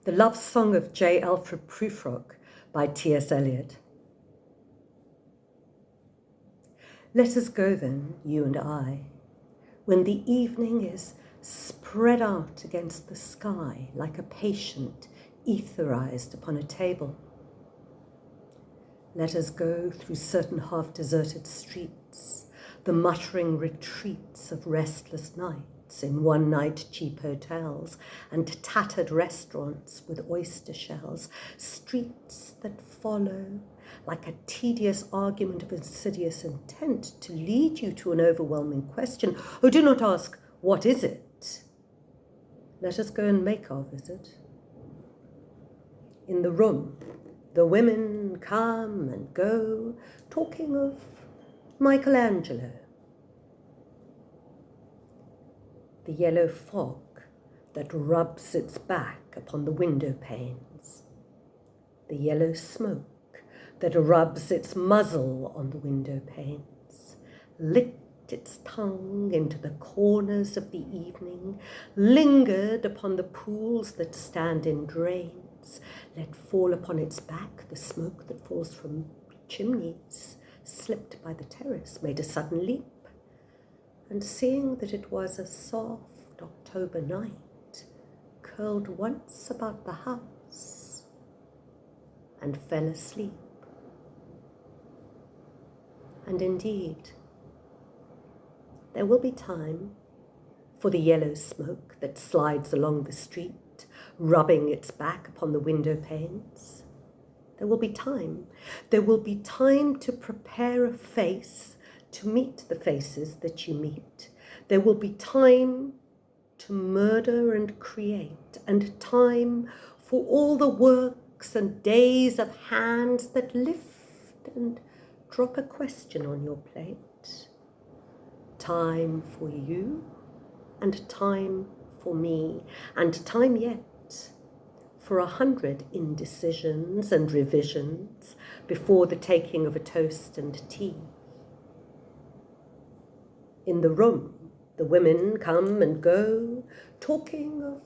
The Love Song of J. Alfred Prufrock by T.S. Eliot. Let us go then, you and I, when the evening is spread out against the sky like a patient etherized upon a table. Let us go through certain half-deserted streets, the muttering retreats of restless nights in one-night cheap hotels and tattered restaurants with oyster shells, streets that follow like a tedious argument of insidious intent to lead you to an overwhelming question. Oh, do not ask, what is it? Let us go and make our visit. In the room, the women come and go, talking of Michelangelo. The yellow fog that rubs its back upon the window panes. The yellow smoke that rubs its muzzle on the window panes, licked its tongue into the corners of the evening, lingered upon the pools that stand in drains, let fall upon its back the smoke that falls from chimneys, slipped by the terrace, made a sudden leap, and seeing that it was a soft October night, curled once about the house and fell asleep. And indeed, there will be time for the yellow smoke that slides along the street, rubbing its back upon the window panes. There will be time. There will be time to prepare a face to meet the faces that you meet. There will be time to murder and create, and time for all the works and days of hands that lift and drop a question on your plate. Time for you, and time for me, and time yet for 100 indecisions and revisions before the taking of a toast and tea. In the room, the women come and go, talking of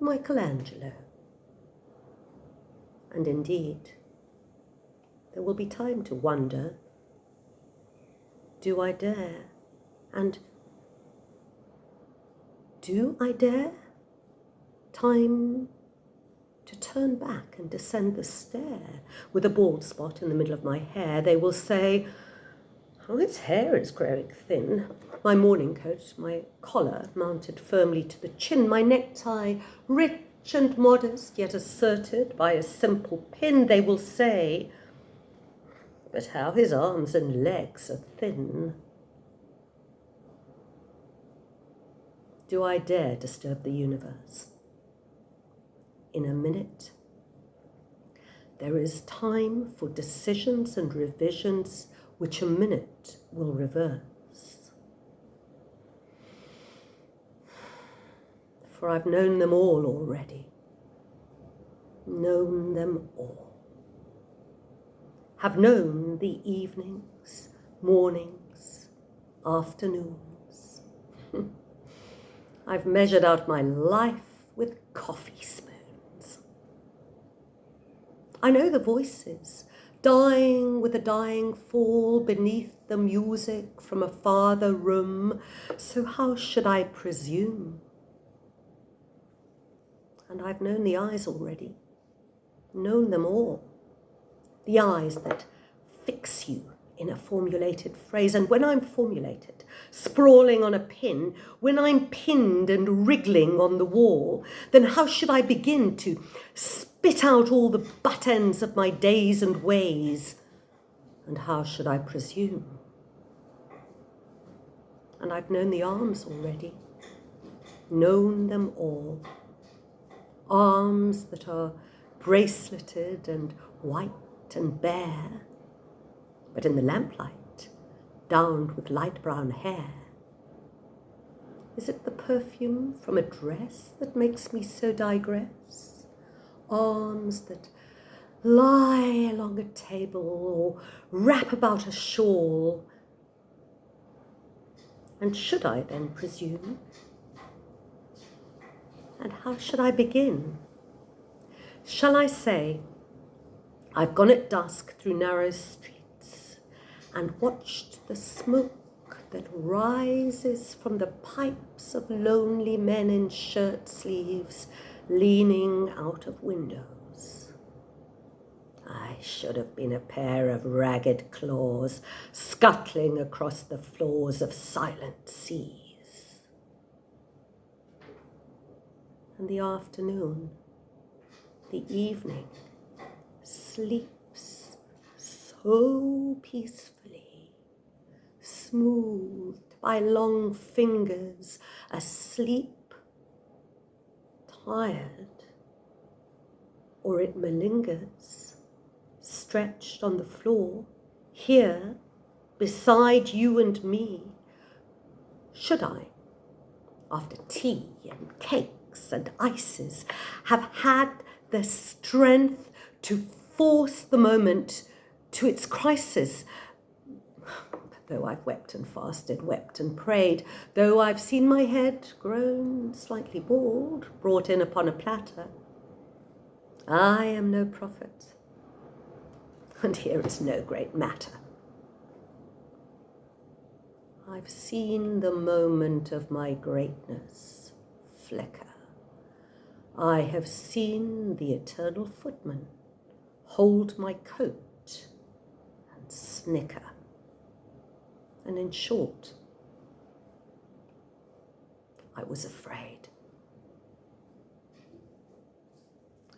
Michelangelo. And indeed, there will be time to wonder, do I dare? And do I dare? Time to turn back and descend the stair with a bald spot in the middle of my hair. They will say, oh, its hair is growing thin. My morning coat, my collar mounted firmly to the chin, my necktie rich and modest, yet asserted by a simple pin. They will say, but how his arms and legs are thin. Do I dare disturb the universe? In a minute, there is time for decisions and revisions which a minute will reverse. For I've known them all already. Known them all. Have known the evenings, mornings, afternoons. I've measured out my life with coffee spoons. I know the voices, dying with a dying fall beneath the music from a farther room, so how should I presume? And I've known the eyes already, known them all. The eyes that fix you in a formulated phrase. And when I'm formulated, sprawling on a pin, when I'm pinned and wriggling on the wall, then how should I begin to spit out all the butt ends of my days and ways? And how should I presume? And I've known the arms already, known them all. Arms that are braceleted and white and bare, but in the lamplight, downed with light brown hair. Is it the perfume from a dress that makes me so digress? Arms that lie along a table or wrap about a shawl. And should I then presume? And how should I begin? Shall I say, I've gone at dusk through narrow streets and watched the smoke that rises from the pipes of lonely men in shirt sleeves leaning out of windows. I should have been a pair of ragged claws scuttling across the floors of silent seas. And the afternoon, the evening, sleeps so peacefully, smoothed by long fingers, asleep, tired, or it malingers, stretched on the floor, here, beside you and me. Should I, after tea and cakes and ices, have had the strength to force the moment to its crisis? Though I've wept and fasted, wept and prayed, though I've seen my head grown slightly bald, brought in upon a platter, I am no prophet, and here is no great matter. I've seen the moment of my greatness flicker. I have seen the eternal footman hold my coat and snicker. And in short, I was afraid.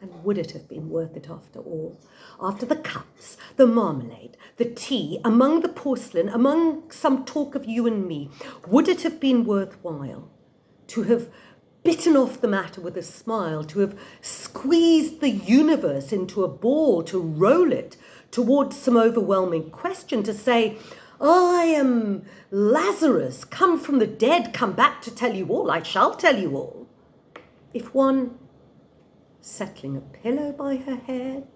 And would it have been worth it after all? After the cups, the marmalade, the tea, among the porcelain, among some talk of you and me, would it have been worthwhile to have bitten off the matter with a smile, to have squeezed the universe into a ball, to roll it towards some overwhelming question, to say, I am Lazarus, come from the dead, come back to tell you all, I shall tell you all? If one, settling a pillow by her head,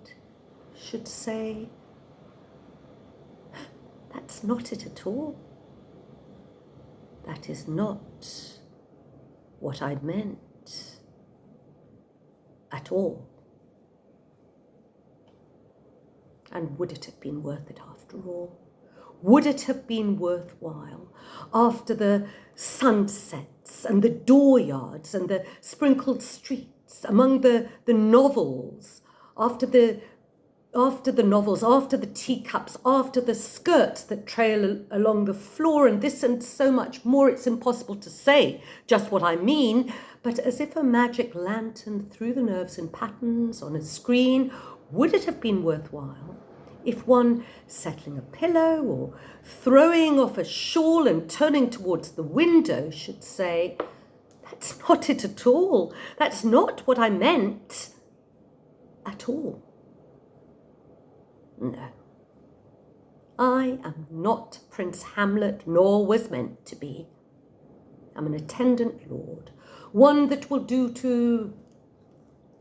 should say, that's not it at all. That is not what I'd meant at all. And would it have been worth it after all? Would it have been worthwhile after the sunsets and the dooryards and the sprinkled streets, among the novels, after the novels, after the teacups, after the skirts that trail along the floor, and this and so much more? It's impossible to say just what I mean, but as if a magic lantern threw the nerves in patterns on a screen, would it have been worthwhile if one, settling a pillow or throwing off a shawl and turning towards the window, should say, that's not it at all. That's not what I meant at all. No, I am not Prince Hamlet, nor was meant to be. I'm an attendant lord, one that will do to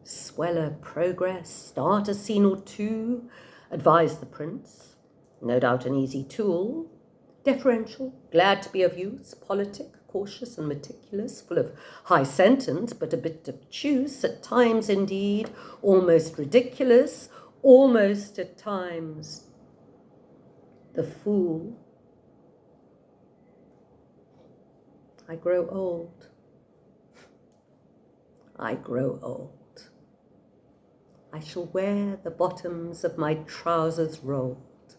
swell a progress, start a scene or two, advise the prince, no doubt an easy tool, deferential, glad to be of use, politic, cautious and meticulous, full of high sentence, but a bit obtuse, at times indeed, almost ridiculous, almost at times the fool. I grow old. I grow old. I shall wear the bottoms of my trousers rolled.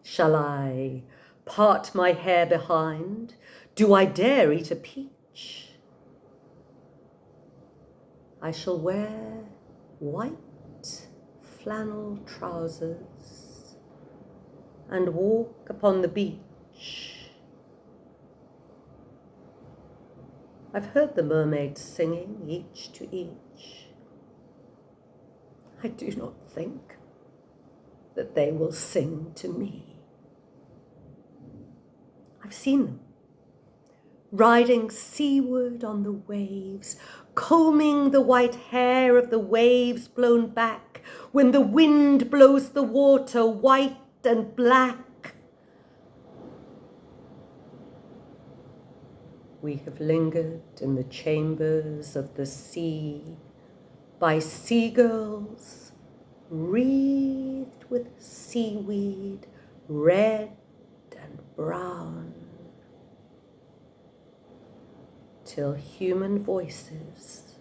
Shall I part my hair behind? Do I dare eat a peach? I shall wear white flannel trousers and walk upon the beach. I've heard the mermaids singing, each to each. I do not think that they will sing to me. I've seen them, riding seaward on the waves, combing the white hair of the waves blown back when the wind blows the water white and black. We have lingered in the chambers of the sea, by seagulls wreathed with seaweed, red and brown, till human voices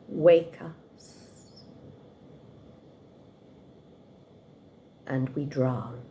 wake us and we drown.